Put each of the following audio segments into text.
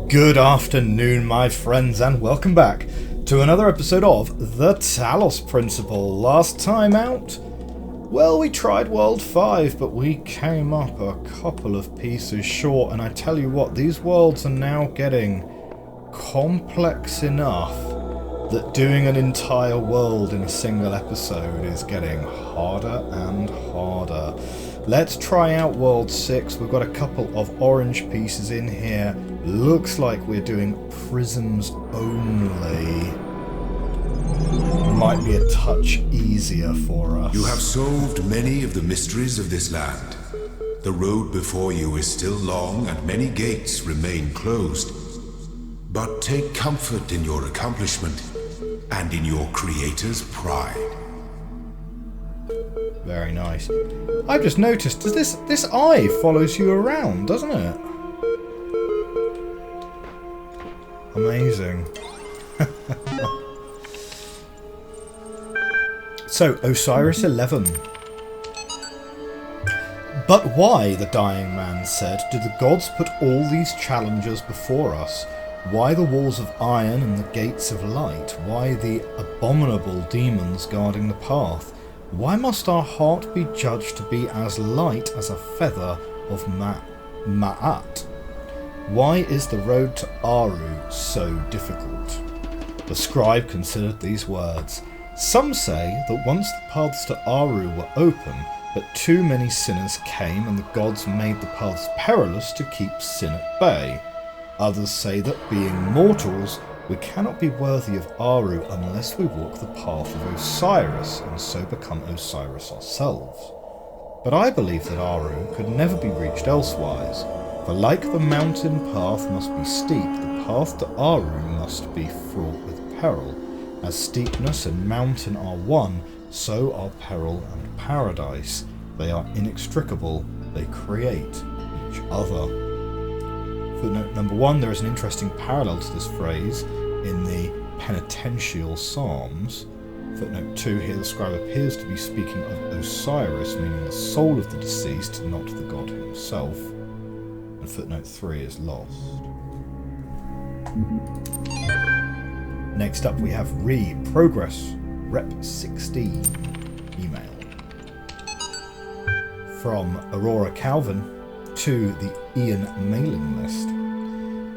Good afternoon, my friends, and welcome back to another episode of the Talos Principle. Last time out, well, we tried World 5, but we came up a couple of pieces short, and I tell you what, these worlds are now getting complex enough that doing an entire world in a single episode is getting harder and harder. Let's try out World 6. We've got a couple of orange pieces in here. Looks like we're doing prisms only. Might be a touch easier for us. You have solved many of the mysteries of this land. The road before you is still long and many gates remain closed. But take comfort in your accomplishment and in your creator's pride. Very nice. I've just noticed, does this eye follows you around, doesn't it? Amazing. So, Osiris 11. But why, the dying man said, do the gods put all these challenges before us? Why the walls of iron and the gates of light? Why the abominable demons guarding the path? Why must our heart be judged to be as light as a feather of Ma'at? Why is the road to Aru so difficult? The scribe considered these words. Some say that once the paths to Aru were open, but too many sinners came and the gods made the paths perilous to keep sin at bay. Others say that being mortals, we cannot be worthy of Aru unless we walk the path of Osiris and so become Osiris ourselves. But I believe that Aru could never be reached elsewise, for like the mountain path must be steep, the path to Aru must be fraught with peril. As steepness and mountain are one, so are peril and paradise. They are inextricable, they create each other. Footnote number 1, there is an interesting parallel to this phrase in the penitential psalms. Footnote 2, here the scribe appears to be speaking of Osiris, meaning the soul of the deceased, not the god himself. And footnote 3 is lost. Next up we have Progress, Rep 16, email. From Aurora Calvin to the Ian mailing list.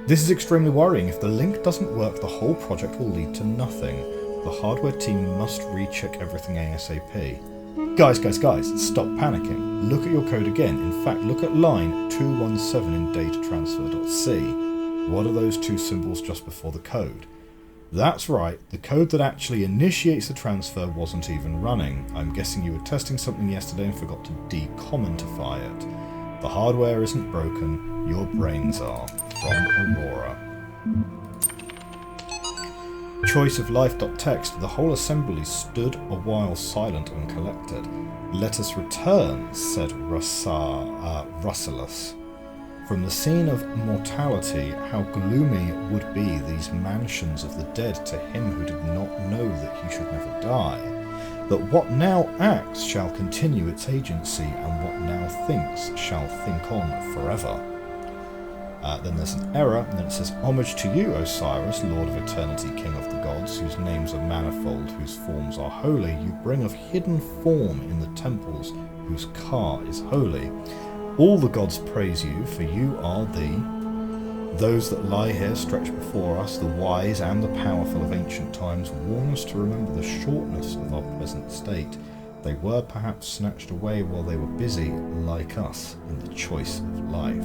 This is extremely worrying. If the link doesn't work, the whole project will lead to nothing. The hardware team must recheck everything ASAP. Guys, stop panicking. Look at your code again. In fact, look at line 217 in datatransfer.c. What are those two symbols just before the code? That's right, the code that actually initiates the transfer wasn't even running. I'm guessing you were testing something yesterday and forgot to decommentify it. The hardware isn't broken, your brains are. From Aurora. Choiceoflife.text. The whole assembly stood a while silent and collected. Let us return, said Russelus. From the scene of mortality, how gloomy would be these mansions of the dead to him who did not know that he should never die. That what now acts shall continue its agency, and what now thinks shall think on forever. Then there's an error, and then it says, Homage to you, Osiris, Lord of Eternity, King of the Gods, whose names are manifold, whose forms are holy. You bring of hidden form in the temples, whose car is holy. All the gods praise you, for you are those that lie here stretched before us, the wise and the powerful of ancient times, warn us to remember the shortness of our present state. They were perhaps snatched away while they were busy, like us, in the choice of life.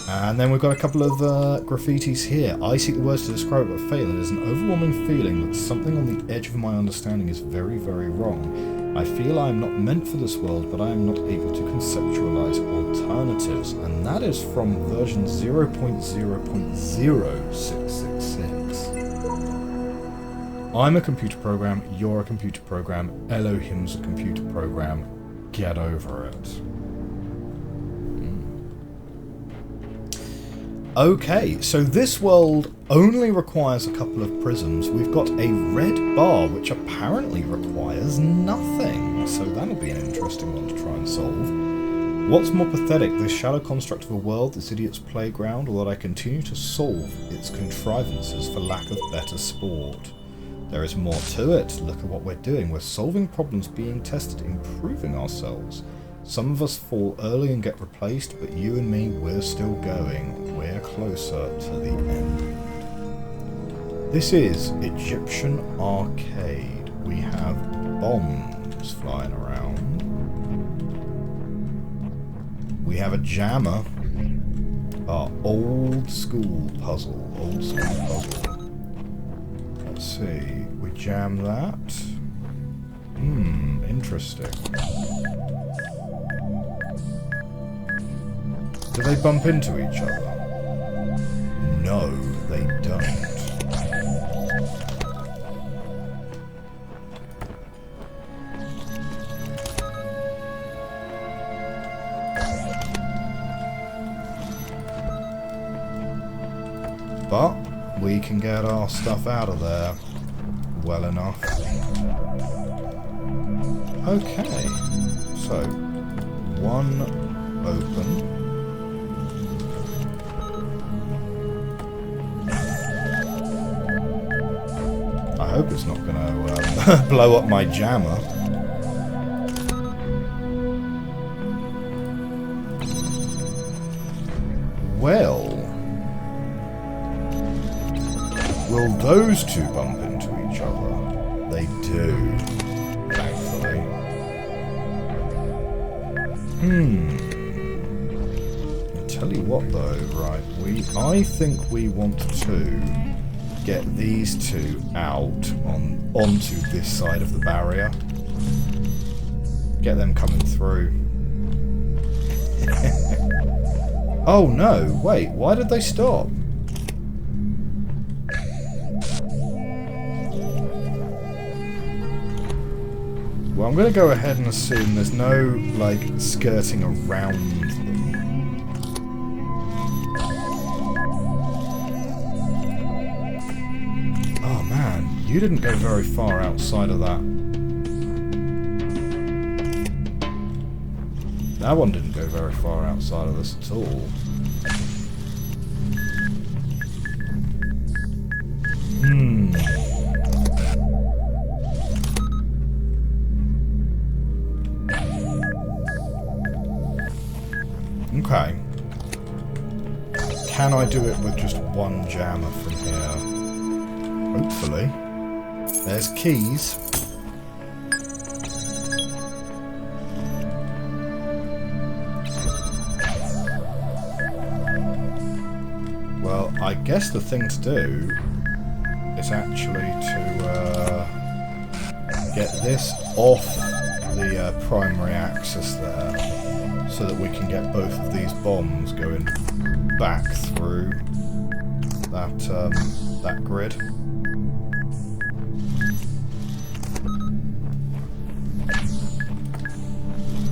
And then we've got a couple of graffitis here. I seek the words to describe it but fail. It is an overwhelming feeling that something on the edge of my understanding is very, very wrong. I feel I am not meant for this world, but I am not able to conceptualize alternatives. And that is from version 0.0.0666. I'm a computer program, you're a computer program, Elohim's a computer program. Get over it. Okay, so this world only requires a couple of prisms. We've got a red bar, which apparently requires nothing. So that'll be an interesting one to try and solve. What's more pathetic, this shallow construct of a world, this idiot's playground, or that I continue to solve its contrivances for lack of better sport? There is more to it. Look at what we're doing. We're solving problems, being tested, improving ourselves. Some of us fall early and get replaced, but you and me, we're still going. We're closer to the end. This is Egyptian Arcade. We have bombs flying around. We have a jammer. Our old school puzzle. Let's see. We jam that. Interesting. Do they bump into each other? No, they don't. But we can get our stuff out of there well enough. Okay, so one open. I hope it's not going to blow up my jammer. Well, will those two bump into each other? They do, thankfully. I'll tell you what though, right, I think we want to get these two out onto this side of the barrier. Get them coming through. Oh no, wait, why did they stop? Well, I'm going to go ahead and assume there's no, like, skirting around them. Oh man, you didn't go very far outside of that. That one didn't go very far outside of this at all. Okay. Can I do it with just one jammer from here? Hopefully. There's keys. Well, I guess the thing to do is actually to get this off the primary axis there, so that we can get both of these bombs going back through that that grid.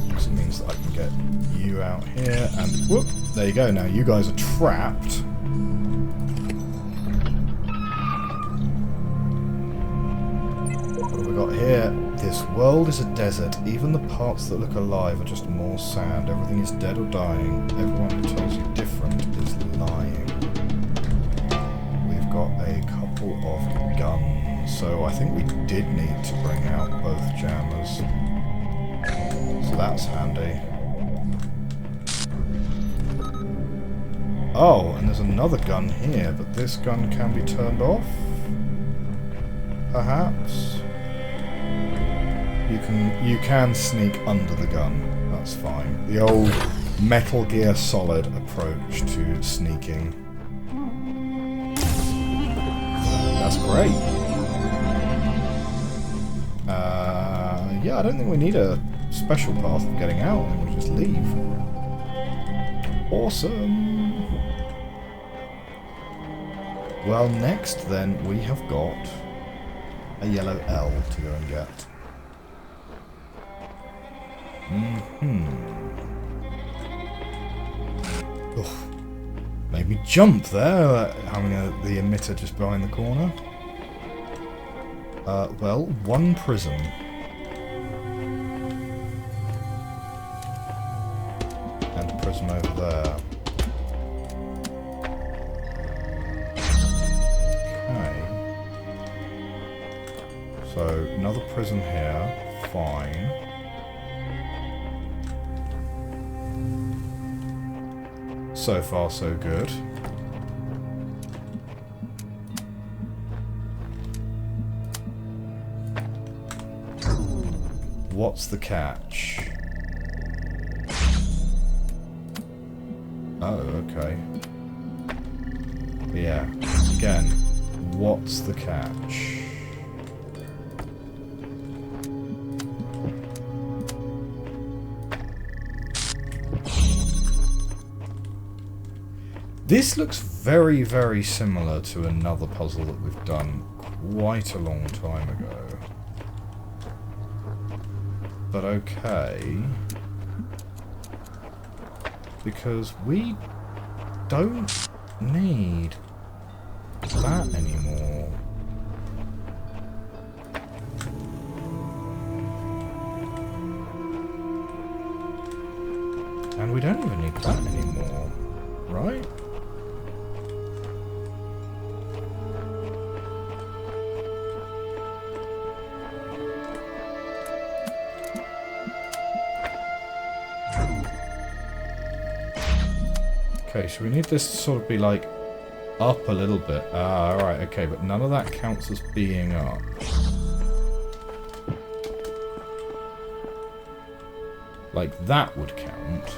Because it means that I can get you out here, and whoop, there you go. Now you guys are trapped. What have we got here? This world is a desert. Even the parts that look alive are just more sand. Everything is dead or dying. Everyone who tells you different is lying. We've got a couple of guns, so I think we did need to bring out both jammers. So that's handy. Oh, and there's another gun here, but this gun can be turned off? Perhaps? You can sneak under the gun. That's fine. The old Metal Gear Solid approach to sneaking. That's great. Yeah, I don't think we need a special path of getting out. I think we just leave. Awesome. Well, next then we have got a yellow L to go and get. Oh, made me jump there, having the emitter just behind the corner. Well, one prism. there. Okay. So, another prison here. Fine. So far, so good. What's the catch? Oh, okay. Yeah. Again, what's the catch? This looks very, very similar to another puzzle that we've done quite a long time ago. But okay. Because we don't need that anymore. And we don't even need that anymore, right? Okay, so we need this to sort of be like up a little bit. Ah, alright, okay, but none of that counts as being up. Like that would count.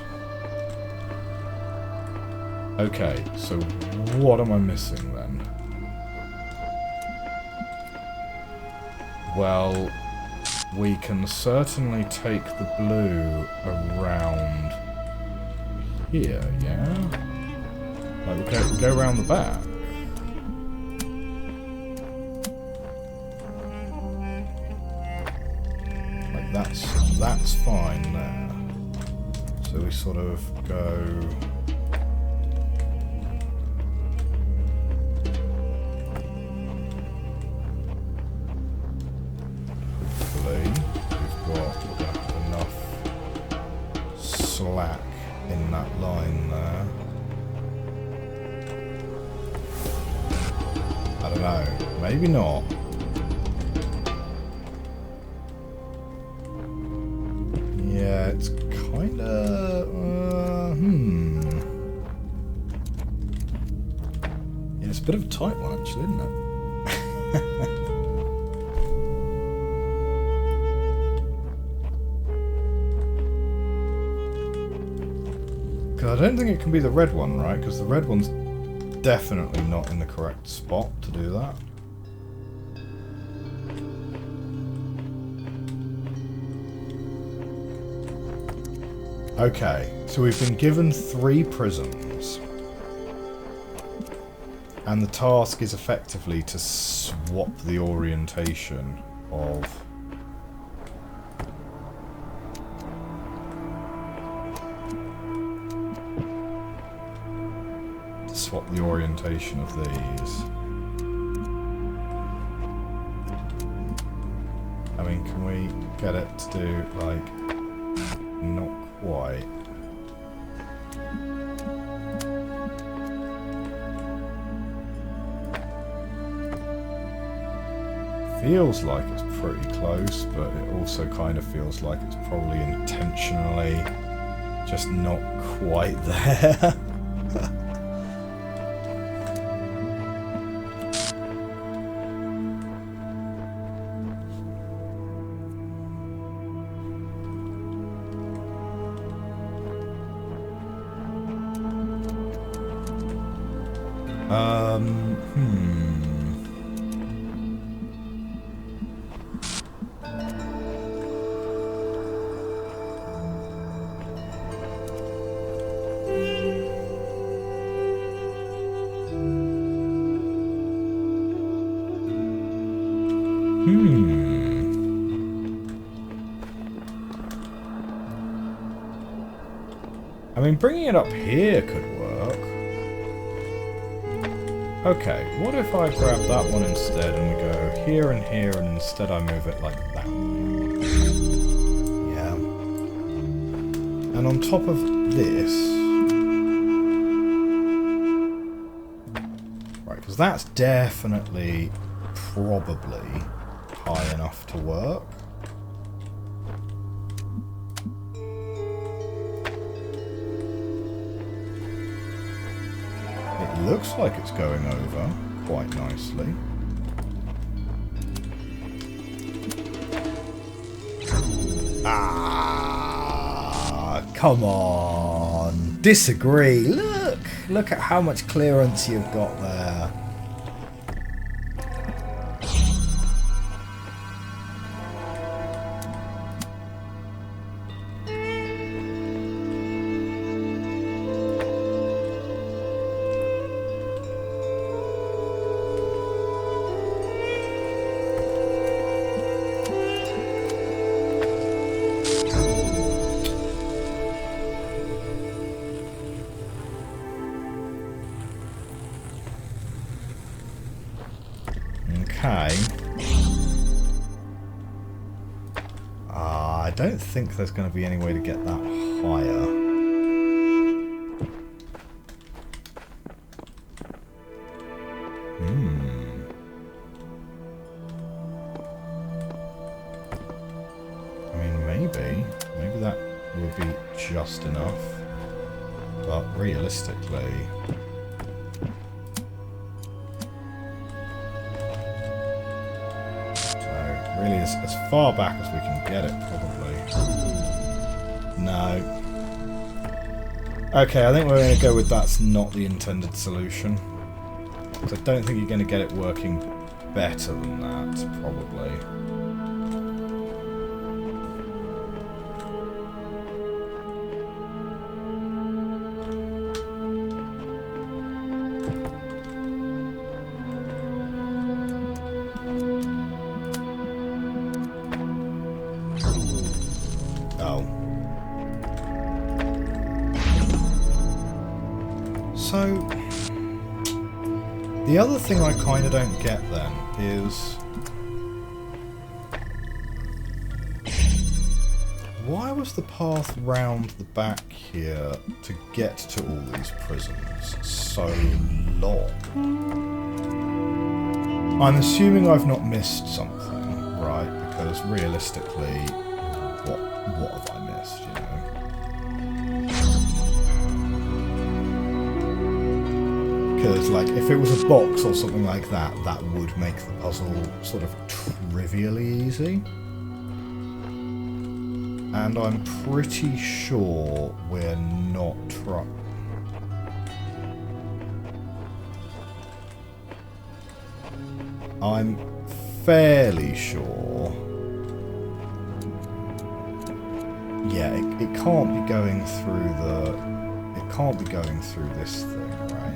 Okay, so what am I missing then? Well, we can certainly take the blue around here, yeah? Like, we go around the back. Like, that's fine there. So we sort of go... Hopefully, we've got enough slack in that line there. I don't know. Maybe not. Yeah, it's kind of... Yeah, it's a bit of a tight one, actually, isn't it? Because I don't think it can be the red one, right? Because the red one's definitely not in the correct spot to do that. Okay, so we've been given 3 prisms. And the task is effectively to swap the orientation of... swap the orientation of these. I mean, can we get it to do, like, not quite? Feels like it's pretty close, but it also kind of feels like it's probably intentionally just not quite there. I mean, bringing it up here could work. Okay, what if I grab that one instead and we go here and here and instead I move it like that way? Yeah. And on top of this... Because that's definitely, probably, high enough to work. It looks like it's going over quite nicely. Ah, come on. Disagree. Look at how much clearance you've got there. Okay. I don't think there's going to be any way to get that higher. I mean, maybe that would be just enough. But realistically... really as far back as we can get it, probably. No. Okay, I think we're going to go with that's not the intended solution. Because I don't think you're going to get it working better than that, probably. So, the other thing I kind of don't get then is why was the path round the back here to get to all these prisons so long? I'm assuming I've not missed something, right? Because realistically, what have I missed, you know? Because, like, if it was a box or something like that, that would make the puzzle sort of trivially easy. And I'm pretty sure we're not trying... I'm fairly sure... Yeah, it can't be going through the... It can't be going through this thing, right?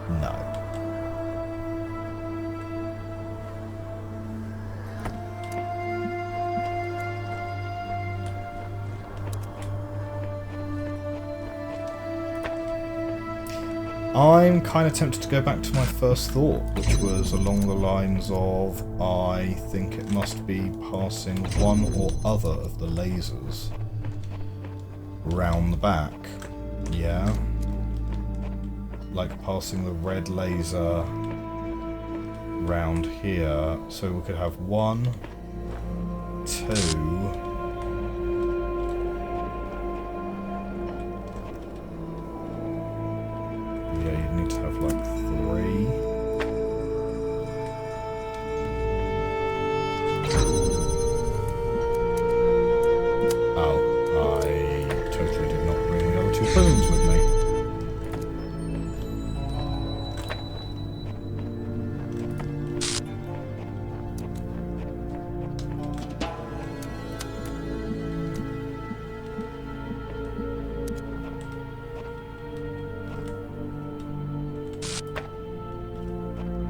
No. I'm kind of tempted to go back to my first thought, which was along the lines of I think it must be passing one or other of the lasers round the back. Yeah. Like passing the red laser round here, so we could have 1, 2... Yeah, you'd need to have like 3. Oh, I totally did not bring the other 2 bones with me.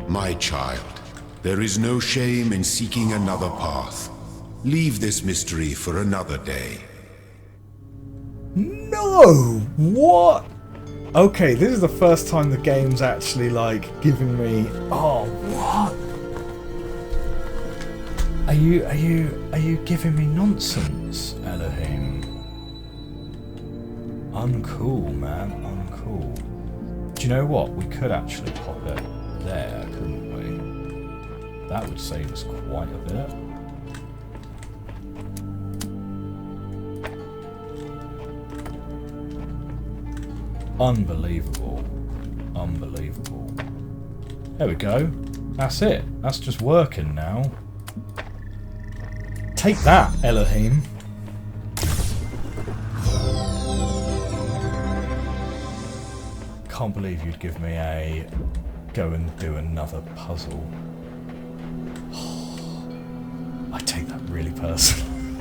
My child, there is no shame in seeking another path. Leave this mystery for another day. No! What? Okay, this is the first time the game's actually, like, giving me... Oh, what? Are you giving me nonsense, Elohim? Uncool, man. Uncool. Do you know what? We could actually pop it there, couldn't we? That would save us quite a bit. Unbelievable. Unbelievable. There we go. That's it. That's just working now. Take that, Elohim. Can't believe you'd give me a go and do another puzzle. I take that really personally.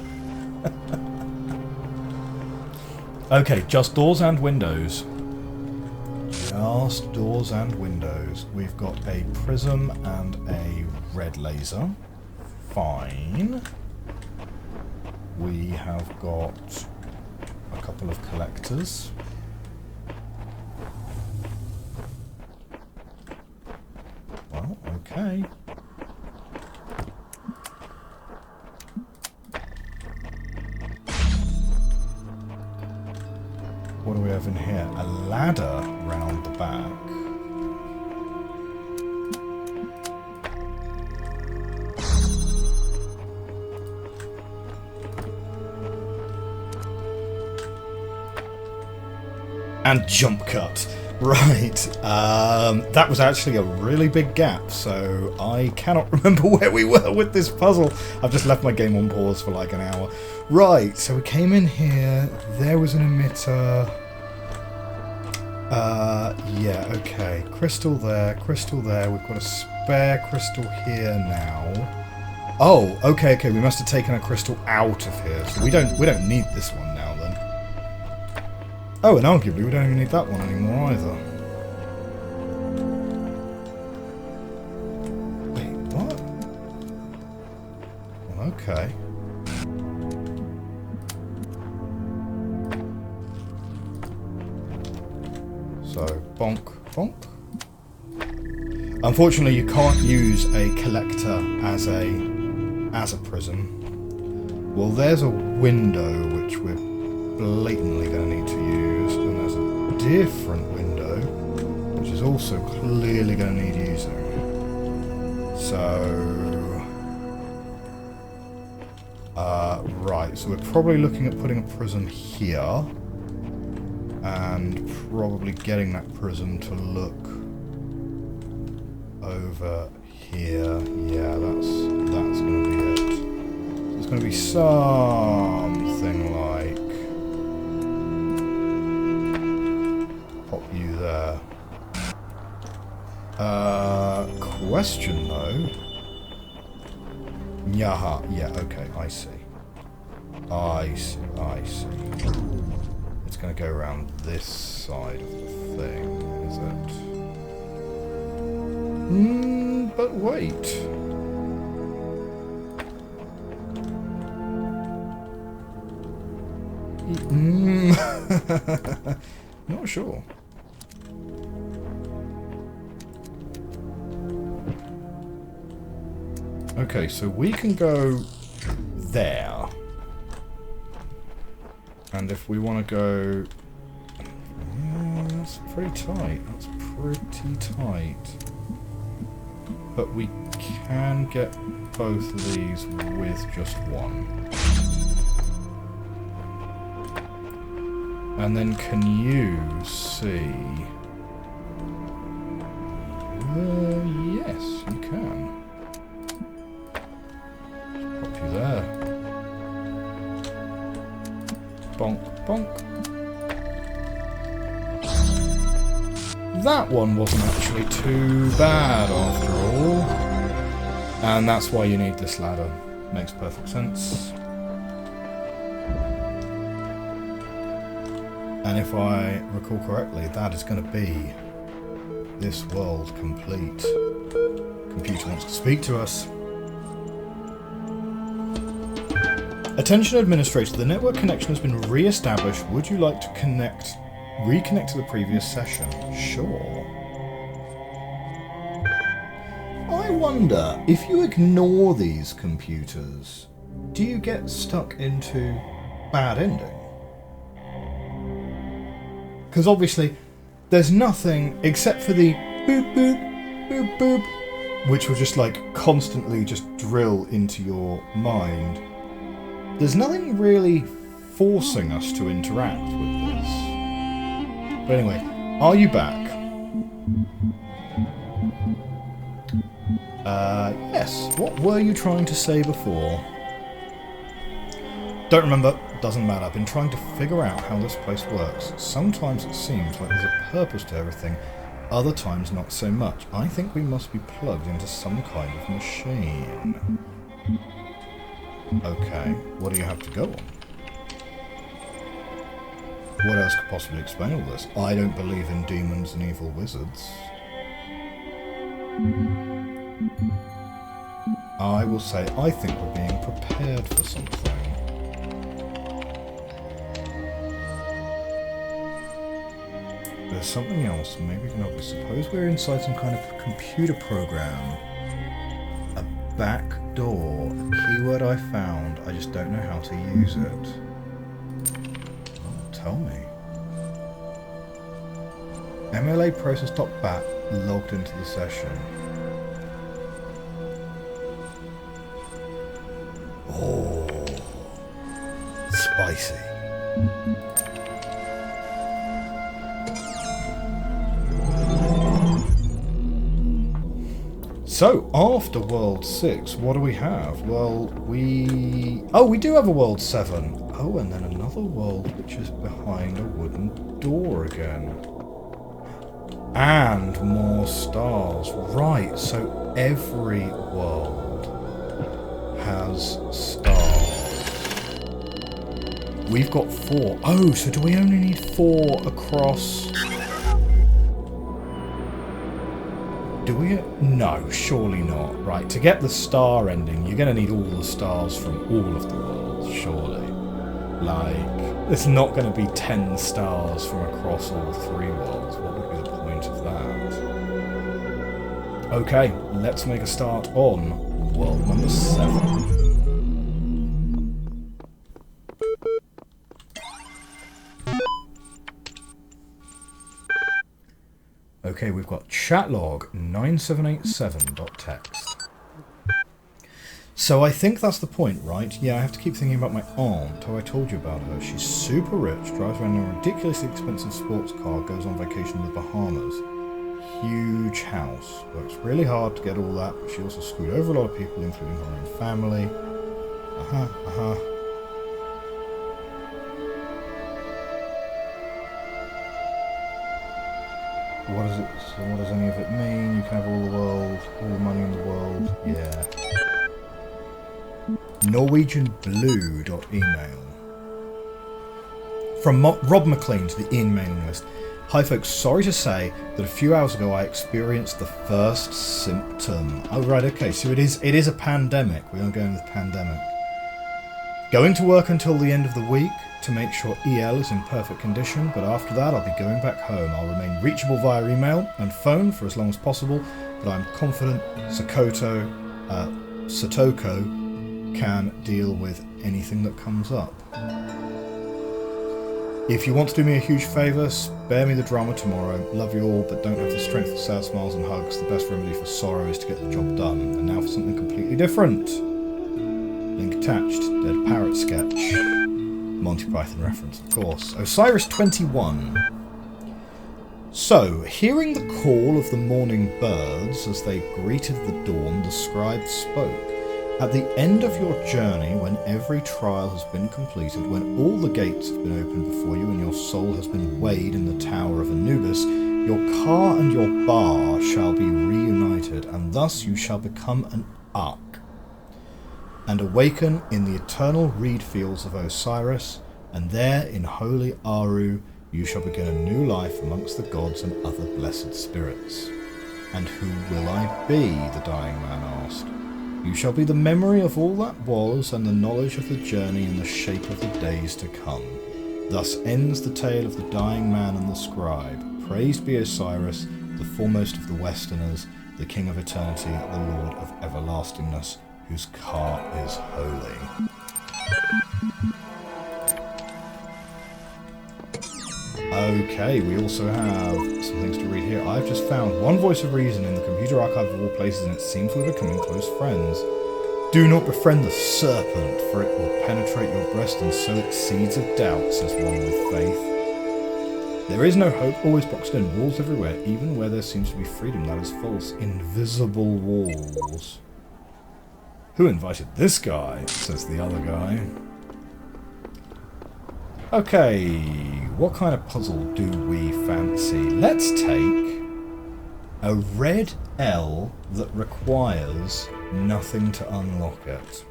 Okay, just doors and windows. Just doors and windows. We've got a prism and a red laser. Fine. We have got a couple of collectors. Well, okay. What do we have in here? A ladder round the back. And jump cut. Right. That was actually a really big gap, so I cannot remember where we were with this puzzle. I've just left my game on pause for like an hour. Right, so we came in here. There was an emitter. Yeah, okay. Crystal there, crystal there. We've got a spare crystal here now. Oh, okay. We must have taken a crystal out of here, so we don't need this one now then. Oh, and arguably we don't even need that one anymore either. Wait, what? Well, okay. So, bonk, bonk. Unfortunately, you can't use a collector as a prism. Well, there's a window which we're blatantly going to need to use, and there's a different window which is also clearly going to need using. So, right. So we're probably looking at putting a prism here. And probably getting that prism to look over here. Yeah, that's going to be it. So it's going to be something like pop you there. Question though. Yaha. Yeah. Okay. I see. It's going to go around this side of the thing, is it? But wait. Not sure. Okay, so we can go there. And if we want to go... Yeah, that's pretty tight. That's pretty tight. But we can get both of these with just one. And then can you see... yes, you can. Pop you there. Bonk, bonk. That one wasn't actually too bad after all. And that's why you need this ladder. Makes perfect sense. And if I recall correctly, that is going to be this world complete. Computer wants to speak to us. Attention administrator, the network connection has been re-established. Would you like to reconnect to the previous session? Sure. I wonder, if you ignore these computers, do you get stuck into bad ending? Because obviously, there's nothing except for the boop boop, boop boop, which will just like constantly just drill into your mind. There's nothing really forcing us to interact with this. But anyway, are you back? Yes. What were you trying to say before? Don't remember. Doesn't matter. I've been trying to figure out how this place works. Sometimes it seems like there's a purpose to everything. Other times not so much. I think we must be plugged into some kind of machine. Okay. What do you have to go on? What else could possibly explain all this? I don't believe in demons and evil wizards. I will say I think we're being prepared for something. There's something else. Maybe we can help us. Suppose we're inside some kind of computer program. A back door. A keyword I found. I just don't know how to use it. Oh, tell me. MLA process.bat logged into the session. Oh, spicy. So, after World 6, what do we have? Well, we do have a World 7. Oh, and then another world which is behind a wooden door again. And more stars. Right, so every world has stars. We've got 4. Oh, so do we only need 4 across? Do we? No, surely not. Right, to get the star ending, you're going to need all the stars from all of the worlds, surely. Like, it's not going to be 10 stars from across all 3 worlds. What would be the point of that? Okay, let's make a start on world number 7. Okay, we've got chatlog 9787.txt. So I think that's the point, right? Yeah, I have to keep thinking about my aunt, who I told you about her. She's super rich, drives around in a ridiculously expensive sports car, goes on vacation in the Bahamas. Huge house. Works really hard to get all that, but she also screwed over a lot of people, including her own family. What is it? So what does any of it mean? You can have all the world, all the money in the world. Yeah. NorwegianBlue.email. From Rob McLean to the Ian mailing list. Hi folks, sorry to say that a few hours ago I experienced the first symptom. Oh right, okay, so it is a pandemic. We are going with pandemic. Going to work until the end of the week to make sure EL is in perfect condition, but after that I'll be going back home. I'll remain reachable via email and phone for as long as possible, but I'm confident Satoko can deal with anything that comes up. If you want to do me a huge favour, spare me the drama tomorrow. Love you all, but don't have the strength of sad smiles and hugs. The best remedy for sorrow is to get the job done. And now for something completely different. Link attached. Dead parrot sketch. Monty Python reference, of course. Osiris 21. So, hearing the call of the morning birds as they greeted the dawn, the scribe spoke. At the end of your journey, when every trial has been completed, when all the gates have been opened before you and your soul has been weighed in the tower of Anubis, your car and your bar shall be reunited, and thus you shall become an ark, and awaken in the eternal reed fields of Osiris, and there in holy Aru you shall begin a new life amongst the gods and other blessed spirits. And who will I be? The dying man asked. You shall be the memory of all that was, and the knowledge of the journey and the shape of the days to come. Thus ends the tale of the dying man and the scribe. Praised be Osiris, the foremost of the Westerners, the King of eternity, the Lord of everlastingness, whose car is holy. Okay, we also have some things to read here. I've just found one voice of reason in the computer archive of all places, and it seems we're becoming close friends. Do not befriend the serpent, for it will penetrate your breast and sow its seeds of doubt, says one with faith. There is no hope, always boxed in, walls everywhere, even where there seems to be freedom, that is false. Invisible walls. Who invited this guy, says the other guy. Okay, what kind of puzzle do we fancy? Let's take a red L that requires nothing to unlock it.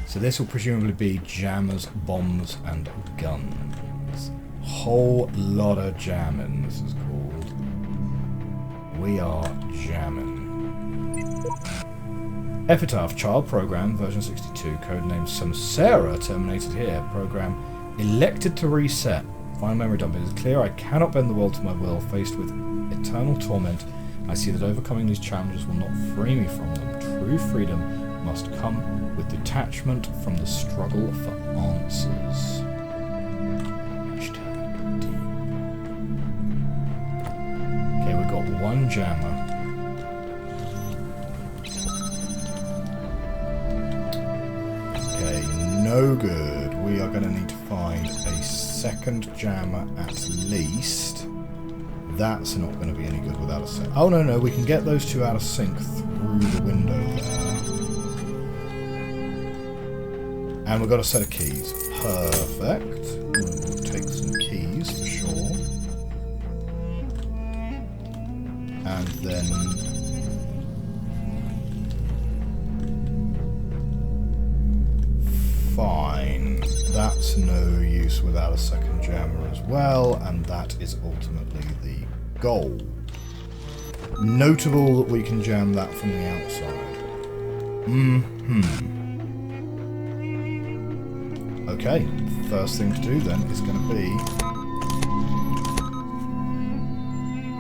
So this will presumably be jammers, bombs, and guns. Whole lot of jamming, this is called. We are jamming. Epitaph, child program, version 62, codename Samsara, terminated here. Program elected to reset. Final memory dump. It is clear I cannot bend the world to my will. Faced with eternal torment, I see that overcoming these challenges will not free me from them. True freedom must come with detachment from the struggle for answers. Okay, we've got one jammer. Okay, no good. We are going to need to find a second jammer at least. That's not going to be any good without a sync. Oh, no, we can get those two out of sync through the window there. And we've got a set of keys. Perfect. We'll take some keys for sure. And then... fine. That's no use without a second jammer as well, and that is ultimately the goal. Notable that we can jam that from the outside. Okay, first thing to do then is going to be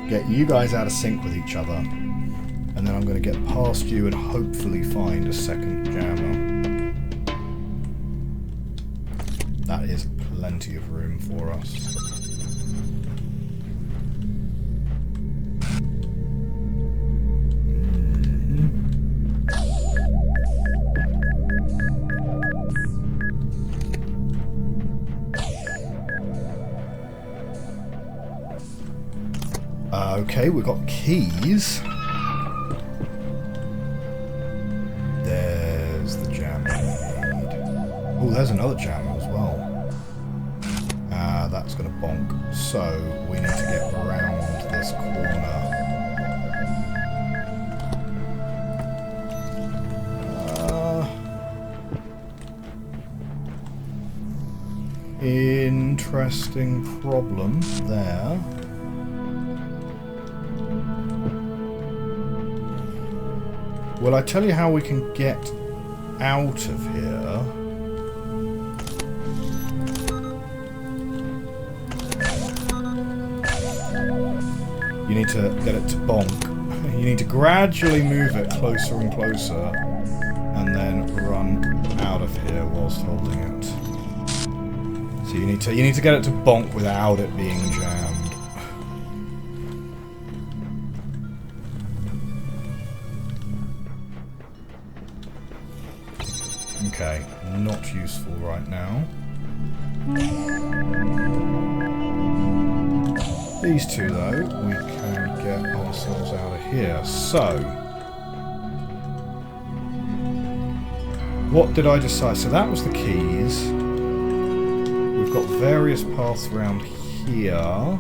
get you guys out of sync with each other, and then I'm going to get past you and hopefully find a second jammer. That is plenty of room for us. Okay, we've got keys. There's the jammer. Oh, there's another jammer as well. That's going to bonk. So we need to get around this corner. Interesting problem there. Well, I tell you how we can get out of here. You need to get it to bonk. You need to gradually move it closer and closer, and then run out of here whilst holding it. So you need to get it to bonk without it being jammed. Okay, not useful right now. These two, though, we can get ourselves out of here. So, what did I decide? So that was the keys. We've got various paths around here.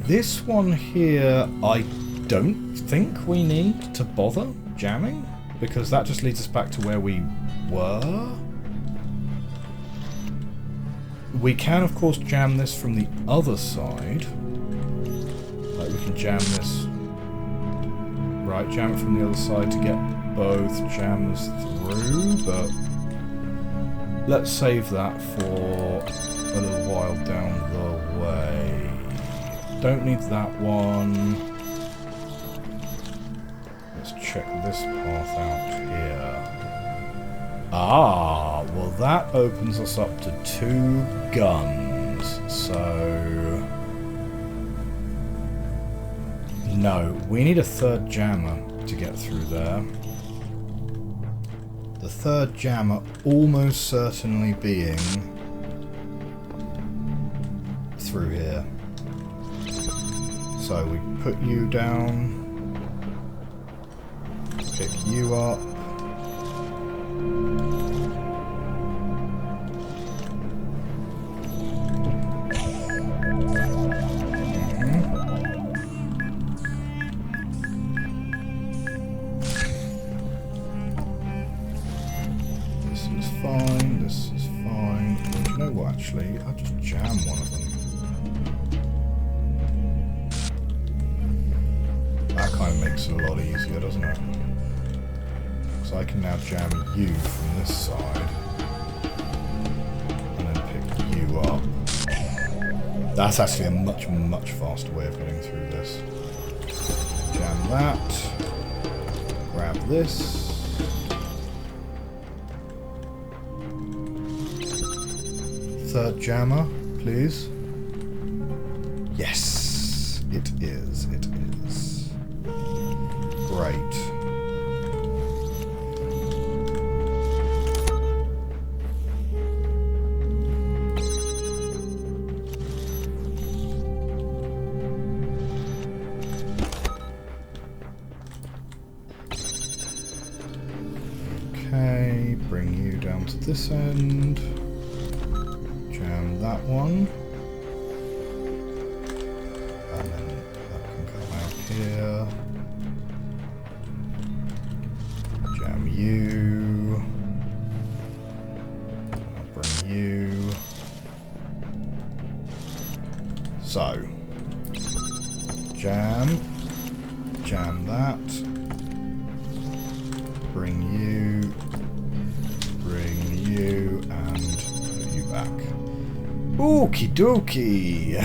This one here, I don't think we need to bother jamming, because that just leads us back to where we were. We can, of course, jam this from the other side. Like, we can jam this... Right, jam it from the other side to get both jams through, but... Let's save that for a little while down the way. Don't need that one. Let's check this path out here. Ah, well that opens us up to two guns. happens. So... no, we need a third jammer to get through there. The third jammer almost certainly being through here. So we put you down, pick you up. Actually, I'll just jam one of them. That kind of makes it a lot easier, doesn't it? So I can now jam you from this side. And then pick you up. That's actually a much, much faster way of getting through this. Jam that. Grab this. Third jammer, please. Yes, it is, it is. Great. Okay, bring you down to this end. Jam that one. And then that can come out here. Jam you. I'll bring you. So. Jam. Jam that. Bring you. Bring you. And put you back. Okie dokie!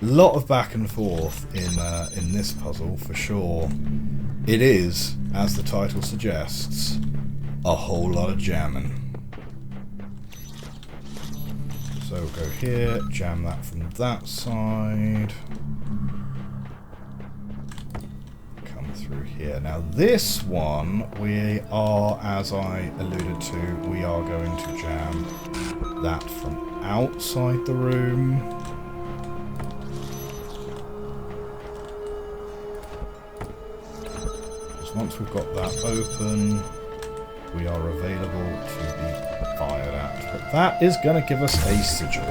Lot of back and forth in this puzzle for sure. It is, as the title suggests, a whole lot of jamming. So we'll go here, jam that from that side. Come through here. Now this one, we are, as I alluded to, we are going to jam that from outside the room. Because once we've got that open, we are available to be fired at. But that is going to give us a sigil.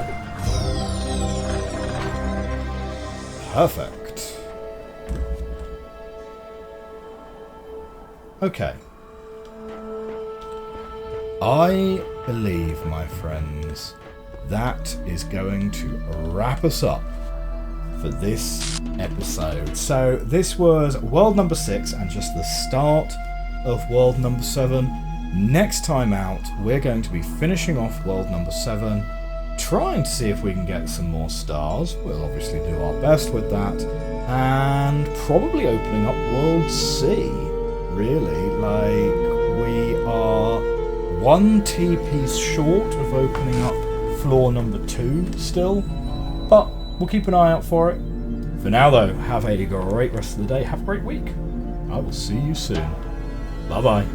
Perfect. Okay. I believe, my friends, that is going to wrap us up for this episode. So this was world number 6 and just the start of world number 7. Next time out, we're going to be finishing off world number 7, trying to see if we can get some more stars. We'll obviously do our best with that, and probably opening up world C. Really, like, we are one T-piece short of opening up floor number 2 still, but we'll keep an eye out for it. For now though, have a great rest of the day, have a great week. I will see you soon. Bye bye.